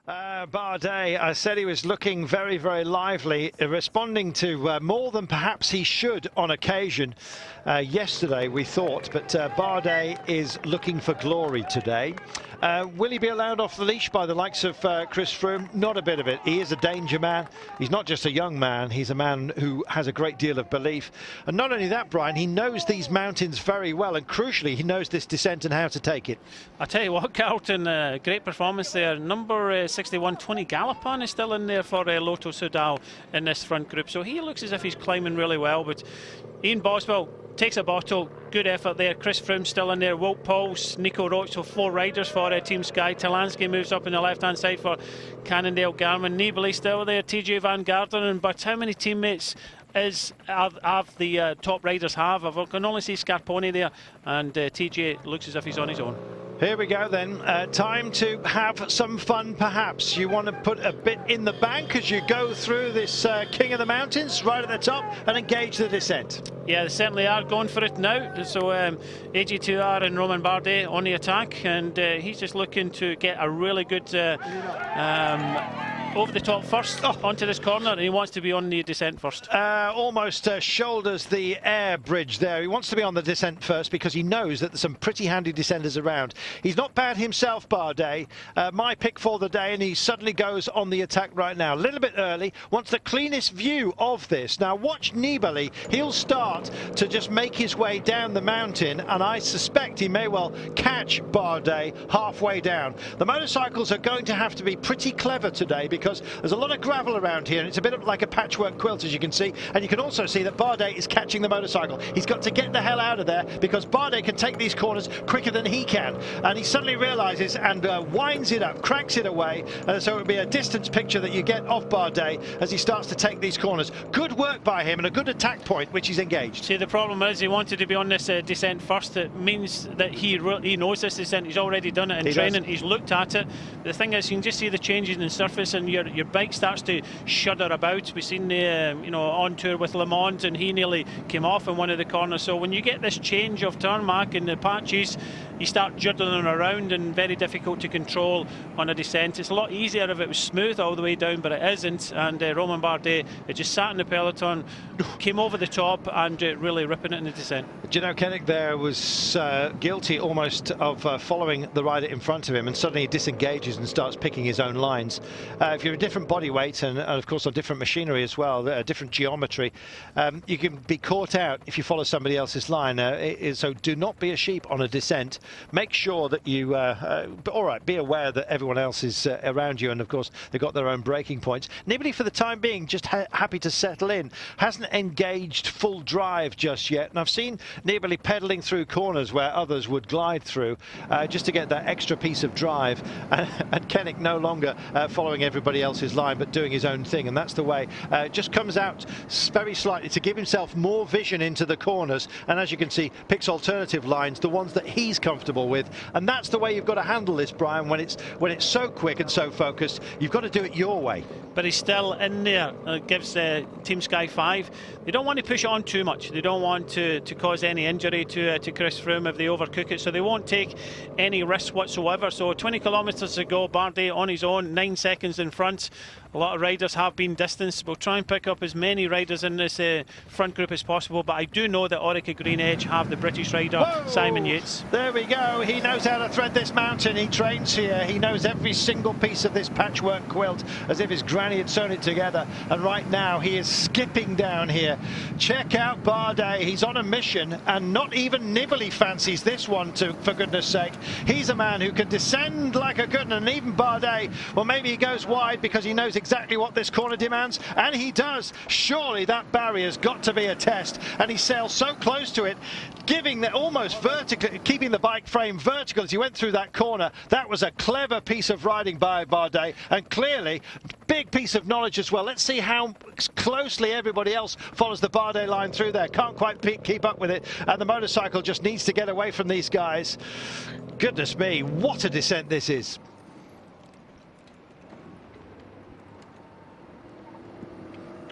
Bardet, I said he was looking very, very lively, responding to more than perhaps he should on occasion yesterday, we thought. But Bardet is looking for glory today. Will he be allowed off the leash by the likes of Chris Froome? Not a bit of it. He is a danger man. He's not just a young man. He's a man who has a great deal of belief. And not only that, Brian, he knows these mountains very well. And crucially, he knows this descent and how to take it. I tell you what, Carlton, great performance there. Number 61, Tony Galopin, is still in there for Lotto Soudal in this front group. So he looks as if he's climbing really well. But Ian Boswell takes a bottle. Good effort there. Chris Froome still in there. Wout Poels, Nico Roche, so 4 riders for Team Sky. Talansky moves up in the left-hand side for Cannondale Garmin. Nibali still there. TJ Van Garderen. But how many teammates have the top riders have? I can only see Scarponi there, and TJ looks as if he's on his own. Here we go then. Time to have some fun, perhaps. You want to put a bit in the bank as you go through this King of the Mountains right at the top and engage the descent. Yeah, they certainly are going for it now. So AG2R and Romain Bardet on the attack, and he's just looking to get a really good over the top first onto this corner, and he wants to be on the descent first. Almost shoulders the air bridge there. He wants to be on the descent first because he knows that there's some pretty handy descenders around. He's not bad himself, Bardet. My pick for the day, and he suddenly goes on the attack right now. A little bit early, wants the cleanest view of this. Now watch Nibali. He'll start to just make his way down the mountain, and I suspect he may well catch Bardet halfway down. The motorcycles are going to have to be pretty clever today because there's a lot of gravel around here, and it's a bit of like a patchwork quilt, as you can see. And you can also see that Bardet is catching the motorcycle. He's got to get the hell out of there because Bardet can take these corners quicker than he can. And he suddenly realizes and winds it up, cranks it away. So it'll be a distance picture that you get of Bardet as he starts to take these corners. Good work by him and a good attack point, which he's engaged. See, the problem is he wanted to be on this descent first. It means that he knows this descent. He's already done it in training. He's looked at it. The thing is, you can just see the changes in the surface, and your bike starts to shudder about. We've seen the on tour with Le Mans, and he nearly came off in one of the corners. So when you get this change of tarmac in the patches, you start juddling around and very difficult to control on a descent. It's a lot easier if it was smooth all the way down, but it isn't. And Romain Bardet, it just sat in the peloton, came over the top and really ripping it in the descent. Do you know, Kennick there was guilty almost of following the rider in front of him, and suddenly he disengages and starts picking his own lines. If you're a different body weight and of course on different machinery as well, different geometry, you can be caught out if you follow somebody else's line. So do not be a sheep on a descent. Make sure that you, all right, be aware that everyone else is around you, and of course they've got their own braking points. Nibali for the time being just happy to settle in, hasn't engaged full drive just yet, and I've seen Nibali pedaling through corners where others would glide through just to get that extra piece of drive, and Kennick no longer following everybody else's line but doing his own thing, and that's the way. Just comes out very slightly to give himself more vision into the corners, and as you can see, picks alternative lines, the ones that he's comfortable with, and that's the way you've got to handle this, Brian. When it's so quick and so focused, you've got to do it your way. But he's still in there. Gives Team Sky 5. They don't want to push it on too much. They don't want to cause any injury to Chris Froome if they overcook it, so they won't take any risks whatsoever. So 20 kilometres to go, Bardet on his own, 9 seconds in front. A lot of riders have been distanced. We'll try and pick up as many riders in this front group as possible, but I do know that Orica Green Edge have the British rider, Simon Yates. There we go. He knows how to thread this mountain. He trains here. He knows every single piece of this patchwork quilt as if his granny had sewn it together, and right now he is skipping down here. Check out Bardet. He's on a mission, and not even Nibali fancies this one, for goodness sake. He's a man who can descend like a good one, and even Bardet, well, maybe he goes wide because he knows exactly what this corner demands, and he does. Surely that barrier's got to be a test, and he sails so close to it, giving the almost vertical, keeping the bike frame vertical as he went through that corner. That was a clever piece of riding by Bardet, and clearly big piece of knowledge as well. Let's see how closely everybody else follows the Bardet line through there. Can't quite keep up with it, and the motorcycle just needs to get away from these guys. Goodness me, what a descent this is.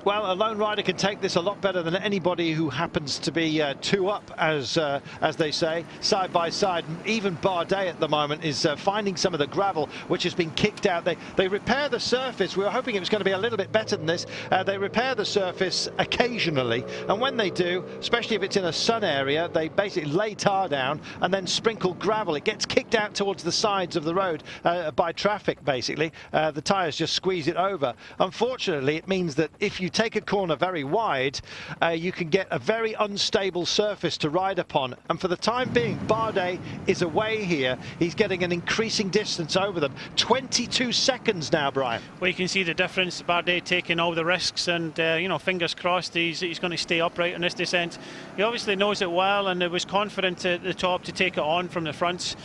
Well, a lone rider can take this a lot better than anybody who happens to be two up, as they say, side by side. Even Bardet at the moment is finding some of the gravel which has been kicked out. They repair the surface. We were hoping it was going to be a little bit better than this. They repair the surface occasionally, and when they do, especially if it's in a sun area, they basically lay tar down and then sprinkle gravel. It gets kicked out towards the sides of the road by traffic, basically. The tyres just squeeze it over. Unfortunately, it means that if you take a corner very wide, you can get a very unstable surface to ride upon, and for the time being Bardet is away here. He's getting an increasing distance over them. 22 seconds now, Brian. Well, you can see the difference. Bardet taking all the risks, and you know, fingers crossed he's going to stay upright on this descent. He obviously knows it well and was confident at the top to take it on from the fronts.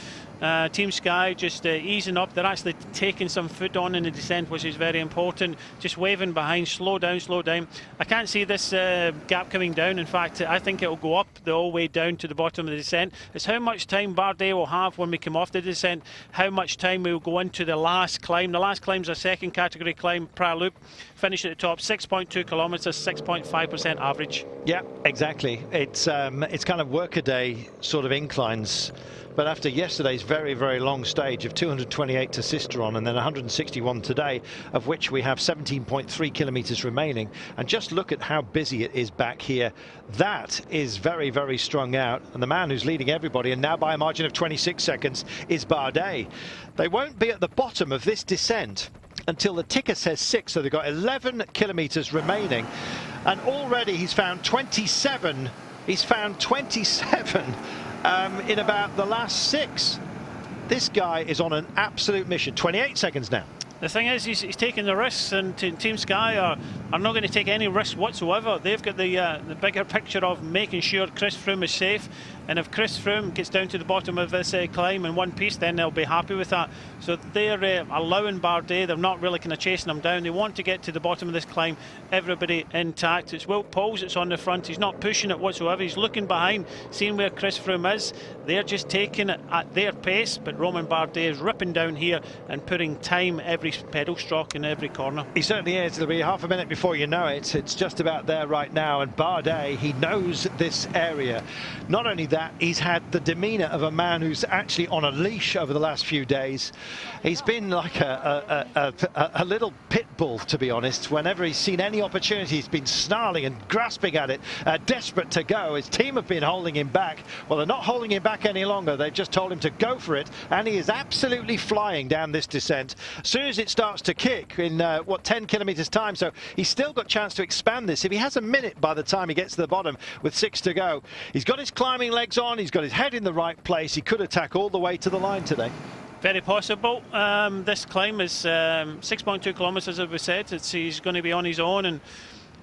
Team Sky just easing up. They're actually taking some foot on in the descent, which is very important. Just waving behind, slow down, slow down. I can't see this gap coming down. In fact, I think it will go up the whole way down to the bottom of the descent. It's how much time Bardet will have when we come off the descent, how much time we will go into the last climb. The last climb is a second category climb, prior loop. Finish at the top, 6.2 kilometres, 6.5% average. Yeah, exactly. It's kind of workaday sort of inclines. But after yesterday's very, very long stage of 228 to Sisteron and then 161 today, of which we have 17.3 kilometres remaining, and just look at how busy it is back here. That is very, very strung out. And the man who's leading everybody, and now by a margin of 26 seconds, is Bardet. They won't be at the bottom of this descent until the ticker says 6, so they've got 11 kilometres remaining. And already he's found 27. He's found 27. In about the last 6. This guy is on an absolute mission. 28 seconds now. The thing is, he's taking the risks, and Team Sky are not going to take any risks whatsoever. They've got the bigger picture of making sure Chris Froome is safe, and if Chris Froome gets down to the bottom of this climb in one piece, then they'll be happy with that. So they're allowing Bardet. They're not really kind of chasing him down. They want to get to the bottom of this climb, everybody intact. It's Will Pauls that's on the front. He's not pushing it whatsoever. He's looking behind, seeing where Chris Froome is. They're just taking it at their pace, but Romain Bardet is ripping down here and putting time every pedal stroke in every corner. He certainly is. It'll be half a minute before you know it. It's just about there right now, and Bardet, he knows this area. Not only that, he's had the demeanour of a man who's actually on a leash over the last few days. He's been like a little pit bull, to be honest. Whenever he's seen any opportunity, he's been snarling and grasping at it, desperate to go. His team have been holding him back. Well, they're not holding him back any longer. They've just told him to go for it, and he is absolutely flying down this descent. As soon as it starts to kick in 10 kilometres time, so he's still got a chance to expand this. If he has a minute by the time he gets to the bottom with 6 to go, he's got his climbing legs on, he's got his head in the right place. He could attack all the way to the line today. Very possible. This climb is 6.2 kilometres, as we said. He's going to be on his own, and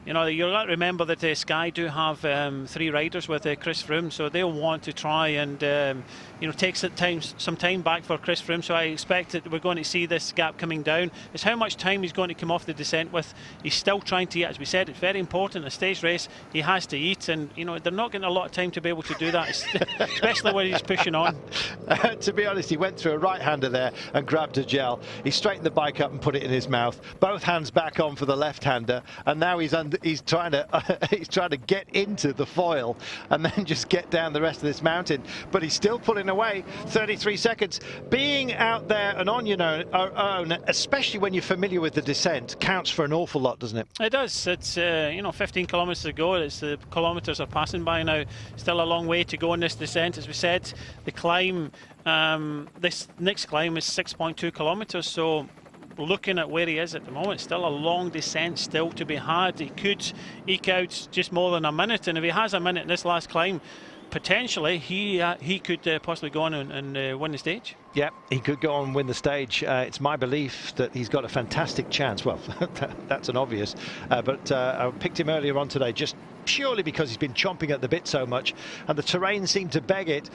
you know, you've got to remember that Sky do have 3 riders with Chris Froome, so they'll want to try and you know, take some time back for Chris Froome. So I expect that we're going to see this gap coming down. It's how much time he's going to come off the descent with. He's still trying to eat, as we said. It's very important. A stage race, he has to eat, and you know, they're not getting a lot of time to be able to do that, especially when he's pushing on. To be honest, he went through a right-hander there and grabbed a gel. He straightened the bike up and put it in his mouth. Both hands back on for the left-hander, and now he's trying to get into the foil and then just get down the rest of this mountain. But he's still pulling away. 33 seconds. Being out there and on your own, especially when you're familiar with the descent, counts for an awful lot, doesn't it? It does. It's you know, 15 kilometres to go. The kilometres are passing by now. Still a long way to go on this descent. As we said, the climb, this next climb is 6.2 kilometres. So looking at where he is at the moment, still a long descent still to be had. He could eke out just more than a minute, and if he has a minute in this last climb, potentially he could possibly go on and win the stage. Yeah, he could go on and win the stage. It's my belief that he's got a fantastic chance. Well, that's an obvious, but I picked him earlier on today, just surely because he's been chomping at the bit so much and the terrain seemed to beg it.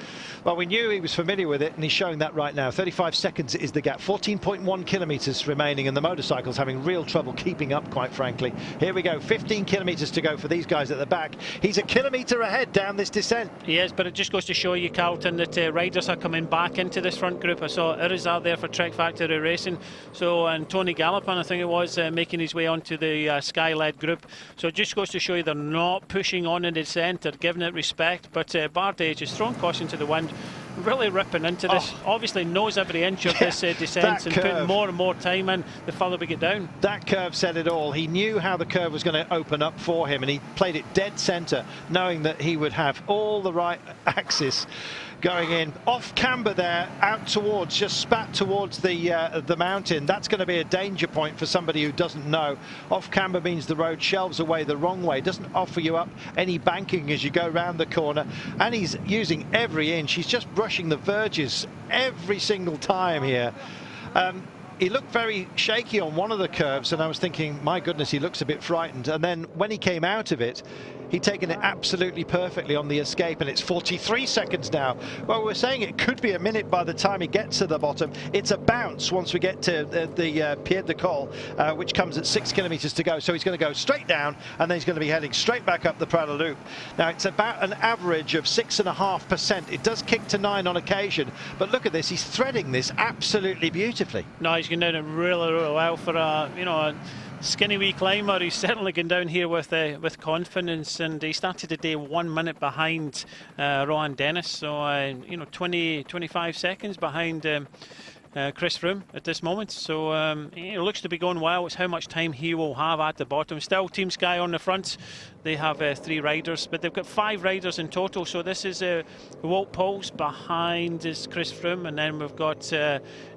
Well, we knew he was familiar with it, and he's showing that right now. 35 seconds is the gap, 14.1 kilometres remaining, and the motorcycle's having real trouble keeping up, quite frankly. Here we go, 15 kilometres to go for these guys at the back. He's a kilometre ahead down this descent. He is, but it just goes to show you, Carlton, that riders are coming back into this front group. I saw Irizar there for Trek Factory Racing, so, and Tony Gallopin, I think it was, making his way onto the Sky-led group. So it just goes to show you they're not pushing on in the descent, they're giving it respect. But Bardet just throwing caution to the wind, really ripping into this. Obviously knows every inch of this descent and putting more and more time in the further we get down. That curve said it all. He knew how the curve was going to open up for him, and he played it dead centre, knowing that he would have all the right axis going in. Off camber there, out towards, just spat towards the mountain. That's going to be a danger point for somebody who doesn't know. Off camber means the road shelves away the wrong way, doesn't offer you up any banking as you go round the corner, and he's using every inch. He's just brushing the verges every single time here. He looked very shaky on one of the curves, and I was thinking, my goodness, he looks a bit frightened. And then when he came out of it, he'd taken it absolutely perfectly on the escape, and it's 43 seconds now. Well, we're saying it could be a minute by the time he gets to the bottom. It's a bounce once we get to the Pied de Col, which comes at 6 kilometres to go. So he's going to go straight down, and then he's going to be heading straight back up the Prada Loop. Now, it's about an average of 6.5%. It does kick to 9 on occasion, but look at this. He's threading this absolutely beautifully. No, he's going down it really, really well for a skinny wee climber. He's certainly going down here with confidence, and he started the day 1 minute behind Rohan Dennis, so 25 seconds behind Chris Froome at this moment. So it looks to be going well. It's how much time he will have at the bottom. Still Team Sky on the front. They have 3 riders, but they've got 5 riders in total. So this is Wout Poels, behind is Chris Froome, and then we've got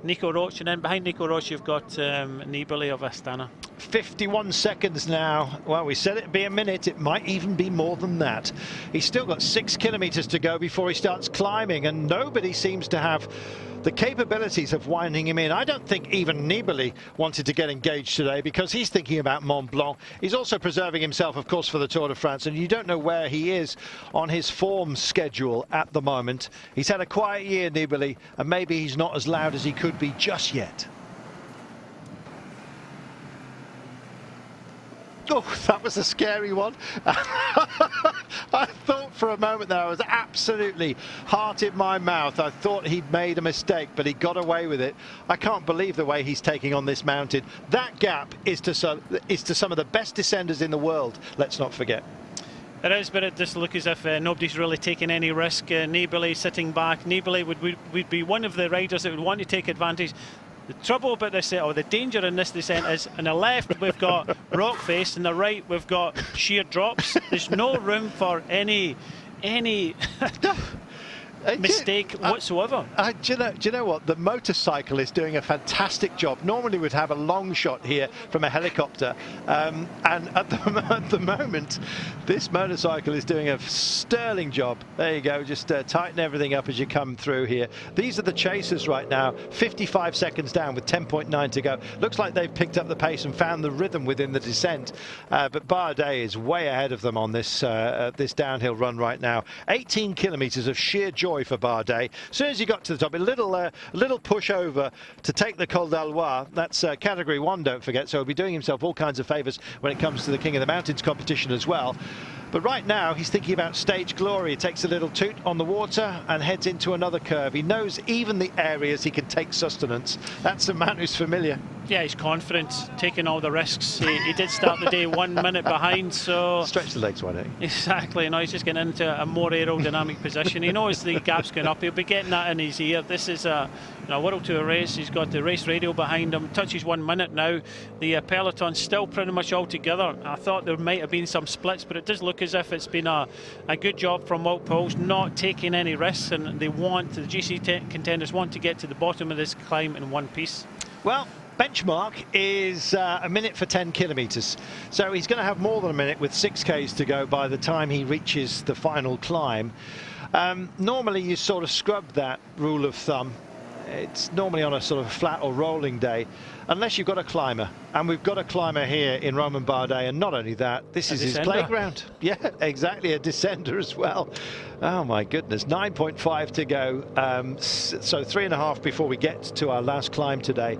Nico Roche, and then behind Nico Roche you've got Nibali of Astana. 51 seconds now. Well, we said it'd be a minute. It might even be more than that. He's still got 6 kilometres to go before he starts climbing, and nobody seems to have the capabilities of winding him in. I don't think even Nibali wanted to get engaged today, because he's thinking about Mont Blanc. He's also preserving himself, of course, for the Tour de France, and you don't know where he is on his form schedule at the moment. He's had a quiet year, Nibali, and maybe he's not as loud as he could be just yet. Oh, that was a scary one. I thought for a moment there, I was absolutely heart in my mouth. I thought he'd made a mistake, but he got away with it. I can't believe the way he's taking on this mountain. That gap is to some of the best descenders in the world, let's not forget. It is, but it does look as if nobody's really taking any risk. Nibali sitting back. Nibali would be one of the riders that would want to take advantage. The trouble about this, or the danger in this descent, is on the left we've got rock face, and the right we've got sheer drops. There's no room for any mistake whatsoever. Do you know what? The motorcycle is doing a fantastic job. Normally we'd have a long shot here from a helicopter, and at the moment this motorcycle is doing a sterling job. There you go, just tighten everything up as you come through here. These are the chasers right now, 55 seconds down with 10.9 to go. Looks like they've picked up the pace and found the rhythm within the descent, but Bardet is way ahead of them on this this downhill run right now. 18 kilometres of sheer joy for Bardet. As soon as he got to the top, a little push over to take the Col d'Allois. That's category 1, don't forget, so he'll be doing himself all kinds of favours when it comes to the King of the Mountains competition as well. But right now he's thinking about stage glory. He takes a little toot on the water and heads into another curve. He knows even the areas he can take sustenance. That's a man who's familiar. Yeah, he's confident, taking all the risks. He did start the day 1 minute behind, so... Stretch the legs, why don't you? Exactly, now he's just getting into a more aerodynamic position. He knows the gap's going up, he'll be getting that in his ear. This is a World Tour race. He's got the race radio behind him, touches 1 minute now. The peloton's still pretty much all together. I thought there might have been some splits, but it does look as if it's been a good job from Wout Poels, not taking any risks, and the GC contenders want to get to the bottom of this climb in one piece. Well, benchmark is a minute for 10 kilometres, so he's going to have more than a minute with 6Ks to go by the time he reaches the final climb. Normally you sort of scrub that rule of thumb it's normally on a sort of flat or rolling day, unless you've got a climber. And we've got a climber here in Romain Bardet, and not only that, this is his playground. Yeah, exactly, a descender as well. Oh my goodness, 9.5 to go, so 3.5 before we get to our last climb today.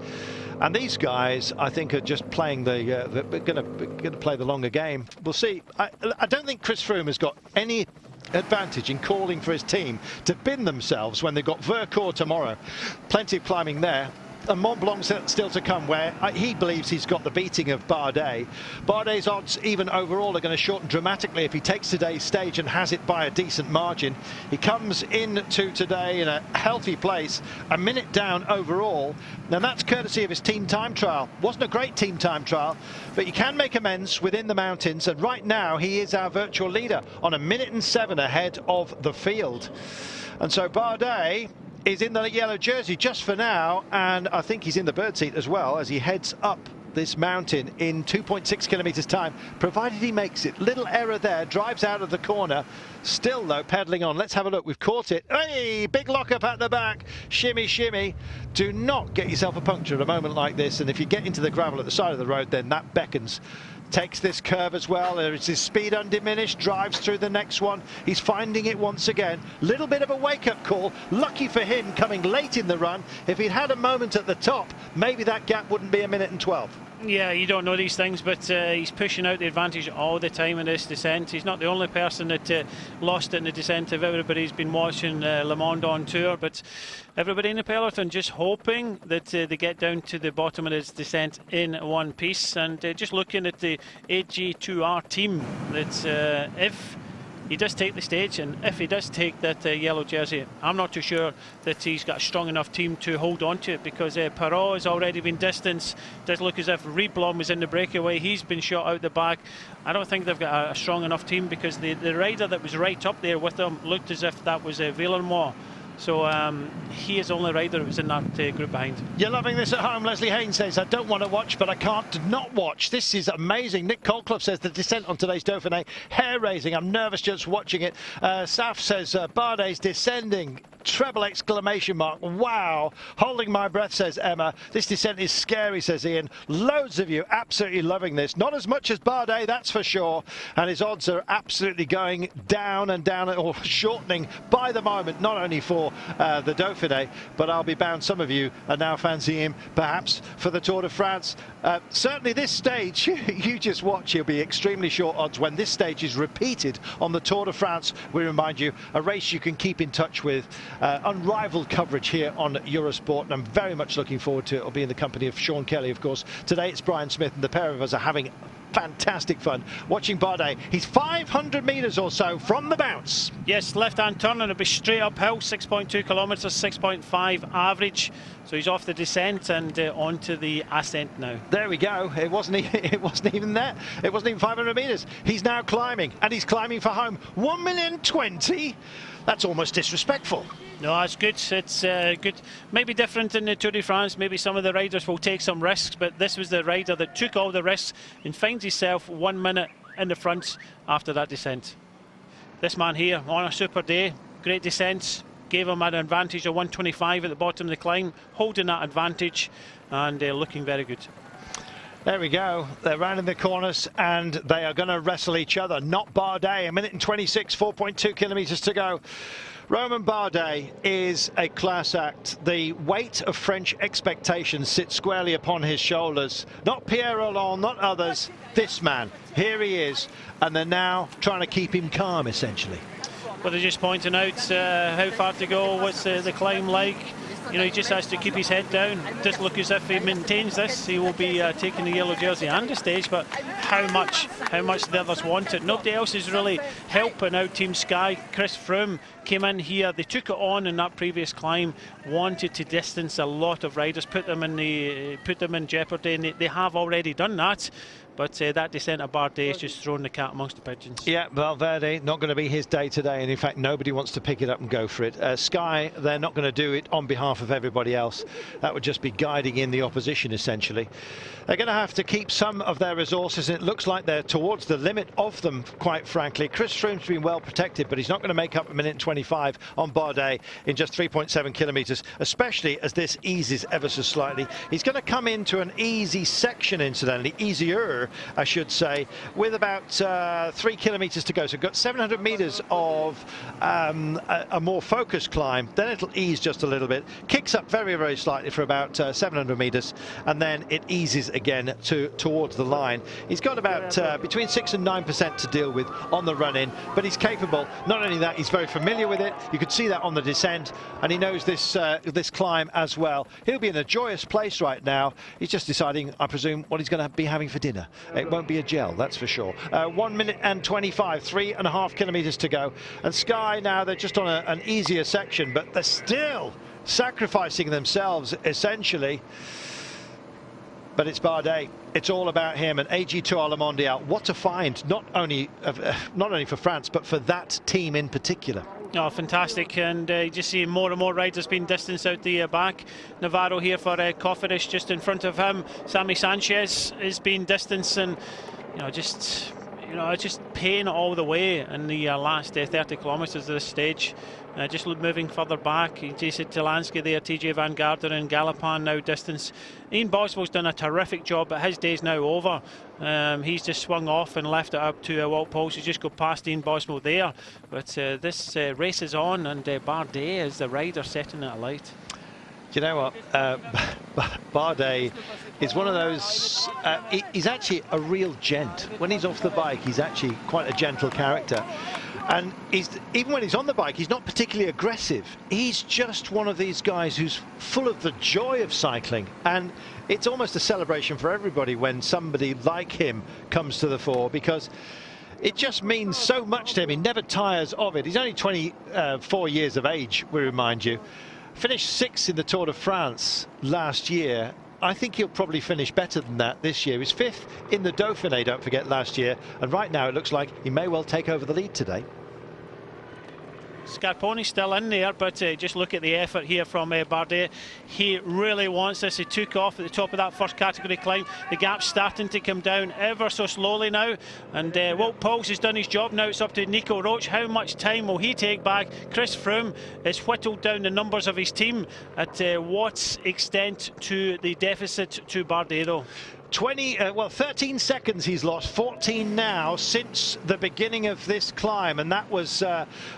And these guys, I think, are just playing going to play the longer game. We'll see. I don't think Chris Froome has got any advantage in calling for his team to bin themselves when they've got Vercors tomorrow. Plenty of climbing there. And Mont Blanc still to come, where he believes he's got the beating of Bardet. Bardet's odds, even overall, are going to shorten dramatically if he takes today's stage and has it by a decent margin. He comes into today in a healthy place, a minute down overall. Now that's courtesy of his team time trial. Wasn't a great team time trial, but you can make amends within the mountains. And right now he is our virtual leader on 1:07 ahead of the field. And so Bardet is in the yellow jersey just for now, and I think he's in the bird seat as well as he heads up this mountain in 2.6 kilometers time, provided he makes it. Little error there, drives out of the corner, still though pedaling on. Let's have a look. We've caught it. Hey, big lock up at the back, shimmy shimmy. Do not get yourself a puncture at a moment like this, and if you get into the gravel at the side of the road, then that beckons. Takes this curve as well. There is his speed undiminished, drives through the next one. He's finding it once again. Little bit of a wake-up call. Lucky for him coming late in the run. If he'd had a moment at the top, maybe that gap wouldn't be 1:12. Yeah, you don't know these things, but he's pushing out the advantage all the time in this descent. He's not the only person that lost it in the descent. If everybody's been watching Le Monde on tour, but everybody in the peloton just hoping that they get down to the bottom of this descent in one piece. And just looking at the AG2R team, that if he does take the stage, and if he does take that yellow jersey, I'm not too sure that he's got a strong enough team to hold on to it, because Perrault has already been distanced. Does look as if Reblom was in the breakaway. He's been shot out the back. I don't think they've got a strong enough team, because the rider that was right up there with them looked as if that was Villermois. So he is the only rider that was in that group behind. You're loving this at home. Leslie Haynes says, I don't want to watch, but I can't not watch. This is amazing. Nick Colclough says the descent on today's Dauphiné, hair-raising. I'm nervous just watching it. Saf says Bardet's descending. Treble exclamation mark. Wow. Holding my breath, says Emma. This descent is scary, says Ian. Loads of you absolutely loving this. Not as much as Bardet, that's for sure. And his odds are absolutely going down and down, or shortening by the moment, not only for the Dauphiné, but I'll be bound some of you are now fancying him perhaps for the Tour de France. Certainly this stage, you just watch, he'll be extremely short odds when this stage is repeated on the Tour de France. We remind you, a race you can keep in touch with. Unrivaled coverage here on Eurosport, and I'm very much looking forward to it. I'll be in the company of Sean Kelly, of course. Today it's Brian Smith, and the pair of us are having fantastic fun watching Bardet. He's 500 metres or so from the bounce. Yes, left-hand turn, and it'll be straight uphill, 6.2 kilometres, 6.5 average. So he's off the descent and onto the ascent now. There we go. It wasn't even there. It wasn't even 500 metres. He's now climbing, and he's climbing for home. 1,020,000. That's almost disrespectful. No, that's good. It's good. Maybe different in the Tour de France. Maybe some of the riders will take some risks, but this was the rider that took all the risks and finds himself 1 minute in the front after that descent. This man here on a super day, great descents, gave him an advantage of 125 at the bottom of the climb, holding that advantage and looking very good. There we go. They're rounding the corners and they are going to wrestle each other. Not Bardet. 1:26, 4.2 kilometres to go. Romain Bardet is a class act. The weight of French expectations sits squarely upon his shoulders. Not Pierre Rolland, not others. This man. Here he is. And they're now trying to keep him calm, essentially. Well, they're just pointing out how far to go, what's the climb like. You know, he just has to keep his head down. It does look as if he maintains this, he will be taking the yellow jersey and the stage, but how much the others want it. Nobody else is really helping out Team Sky. Chris Froome came in here, they took it on in that previous climb, wanted to distance a lot of riders, put them in jeopardy, and they have already done that. But that descent of Bardet is just throwing the cat amongst the pigeons. Yeah, Valverde, not going to be his day today, and in fact nobody wants to pick it up and go for it. Sky, they're not going to do it on behalf off of everybody else. That would just be guiding in the opposition, essentially. They're going to have to keep some of their resources. It looks like they're towards the limit of them, quite frankly. Chris Froome's been well protected, but he's not going to make up a minute and 25 on Bardet in just 3.7 kilometres, especially as this eases ever so slightly. He's going to come into an easy section, incidentally, easier, I should say, with about 3 kilometres to go. So we've got 700 metres of a more focused climb. Then it'll ease just a little bit, kicks up very, very slightly for about 700 metres, and then it eases again towards the line. He's got about between 6 and 9% to deal with on the run-in, but he's capable. Not only that, he's very familiar with it. You could see that on the descent, and he knows this this climb as well. He'll be in a joyous place right now. He's just deciding, I presume, what he's going to be having for dinner. It won't be a gel, that's for sure. 1 minute and 25, 3.5 kilometres to go. And Sky now, they're just on an easier section, but they're still sacrificing themselves, essentially. But it's Bardet. It's all about him, and AG2R Le Mondial. What a find, not only for France, but for that team in particular. Oh, fantastic, and you just see more and more riders being distanced out the back. Navarro here for Cofidis just in front of him. Sammy Sanchez is being distanced, and just pain all the way in the last 30 kilometres of this stage. Just moving further back, Jason Talansky there, TJ Van Garderen and Galopin now distance. Ian Boswell's done a terrific job, but his day's now over. He's just swung off and left it up to Walt Pauls. He's just got past Ian Boswell there. But this race is on, and Bardet is the rider setting it alight. You know what? Bardet is one of those. He's actually a real gent. When he's off the bike, he's actually quite a gentle character. And even when he's on the bike, he's not particularly aggressive. He's just one of these guys who's full of the joy of cycling. And it's almost a celebration for everybody when somebody like him comes to the fore, because it just means so much to him. He never tires of it. He's only 24 years of age, we remind you. Finished 6th in the Tour de France last year. I think he'll probably finish better than that this year. He was 5th in the Dauphine, don't forget, last year. And right now it looks like he may well take over the lead today. Scarponi's still in there, but just look at the effort here from Bardet. He really wants this. He took off at the top of that first category climb. The gap's starting to come down ever so slowly now, and Walt Pauls has done his job. Now it's up to Nico Roche. How much time will he take back? Chris Froome has whittled down the numbers of his team. At what extent to the deficit to Bardet, though? 13 seconds he's lost, 14 now since the beginning of this climb, and that was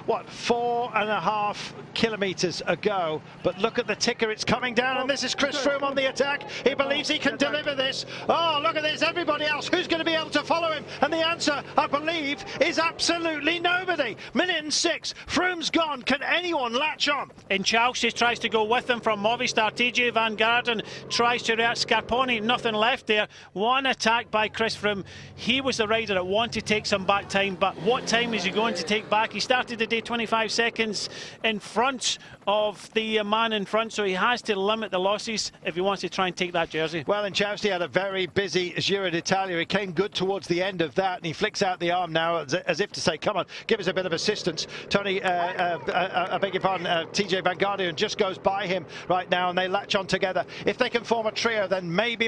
what, 4.5 kilometres ago. But look at the ticker, it's coming down, and this is Chris Froome on the attack. He believes he can deliver this. Oh, look at this, everybody else, who's going to be able to follow him? And the answer, I believe, is absolutely nobody. Minute and 6, Froome's gone. Can anyone latch on? And Chalsis tries to go with him from Movistar. TJ Van Garderen tries to react. Scarponi, nothing left there. One attack by Chris Froome. He was the rider that wanted to take some back time, but what time is he going to take back? He started the day 25 seconds in front of the man in front, so he has to limit the losses if he wants to try and take that jersey. Well, and Chalsi had a very busy Giro d'Italia. He came good towards the end of that, and he flicks out the arm now as if to say, come on, give us a bit of assistance. Tony, I beg your pardon, TJ Van Garderen just goes by him right now, and they latch on together. If they can form a trio, then maybe.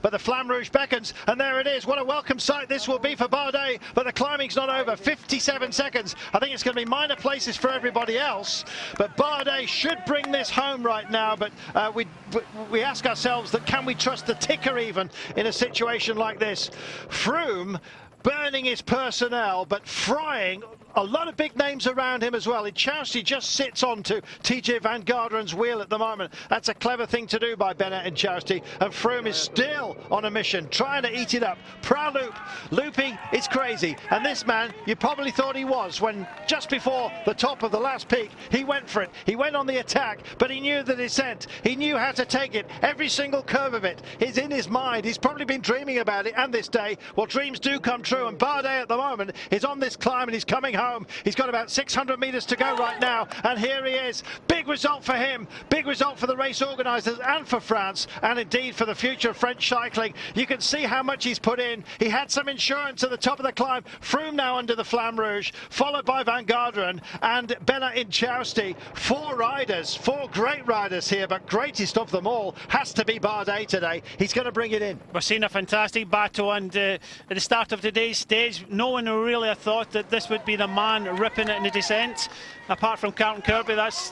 But the Flamme Rouge beckons, and there it is. What a welcome sight this will be for Bardet, but the climbing's not over. 57 seconds. I think it's going to be minor places for everybody else, but Bardet should bring this home right now. But we ask ourselves that, can we trust the ticker even in a situation like this? Froome burning his personnel, but frying a lot of big names around him as well. Chalsi just sits on to TJ Van Garderen's wheel at the moment. That's a clever thing to do by Bennett and Chalsi. And Froome is still on a mission, trying to eat it up. Proud Loopy is crazy. And this man, you probably thought he was, when just before the top of the last peak, he went for it. He went on the attack, but he knew the descent. He knew how to take it. Every single curve of it is in his mind. He's probably been dreaming about it. And this day, well, dreams do come true. And Bardet at the moment is on this climb, and he's coming home. He's got about 600 metres to go right now, and here he is. Big result for him, big result for the race organisers and for France, and indeed for the future of French cycling. You can see how much he's put in. He had some insurance at the top of the climb. Froome now under the Flamme Rouge, followed by Van Garderen and Bella Incausti. Four riders, four great riders here, but greatest of them all has to be Bardet today. He's going to bring it in. We're seeing a fantastic battle, and at the start of today's stage, no one really thought that this would be the man ripping it in the descent. Apart from Carlton Kirby, that's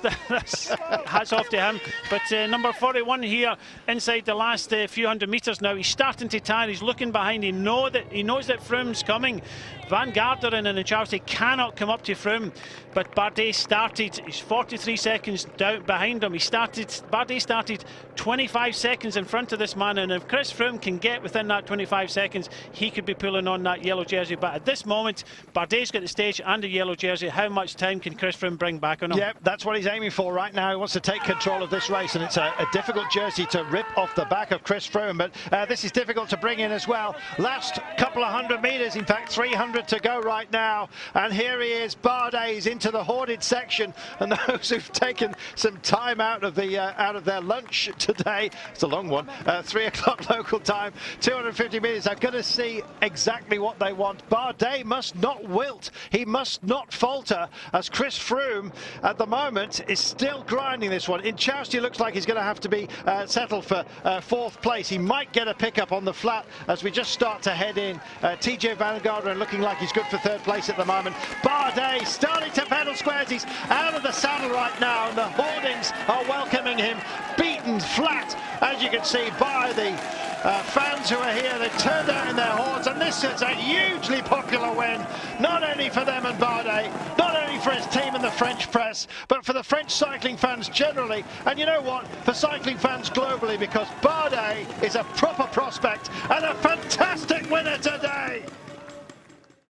hats off to him. But number 41 here, inside the last few hundred metres now, he's starting to tire. He's looking behind. He knows that Froome's coming. Van Garderen and Incausti cannot come up to Froome, but Bardet started. He's 43 seconds down behind him. Bardet started 25 seconds in front of this man, and if Chris Froome can get within that 25 seconds, he could be pulling on that yellow jersey. But at this moment, Bardet's got the stage and the yellow jersey. How much time can Chris Froome bring back on him? Yeah, that's what he's aiming for right now. He wants to take control of this race, and it's a difficult jersey to rip off the back of Chris Froome, but this is difficult to bring in as well. Last couple of hundred metres, in fact 300 to go right now, and here he is. Bardet's into the hoarded section, and those who've taken some time out of their lunch today, it's a long one, 3 o'clock local time, 250 metres, are going to see exactly what they want. Bardet must not wilt, he must not falter, as Chris Froome at the moment is still grinding this one. Incausti looks like he's going to have to be settled for 4th place. He might get a pickup on the flat as we just start to head in. TJ Van Garderen looking like he's good for 3rd place at the moment. Bardet starting to pedal squares. He's out of the saddle right now, and the hoardings are welcoming him. Beaten flat, as you can see, by the fans who are here. They've turned out in their hordes, and this is a hugely popular win, not only for them and Bardet, not only for his team and the French press, but for the French cycling fans generally, and you know what, for cycling fans globally, because Bardet is a proper prospect and a fantastic winner today.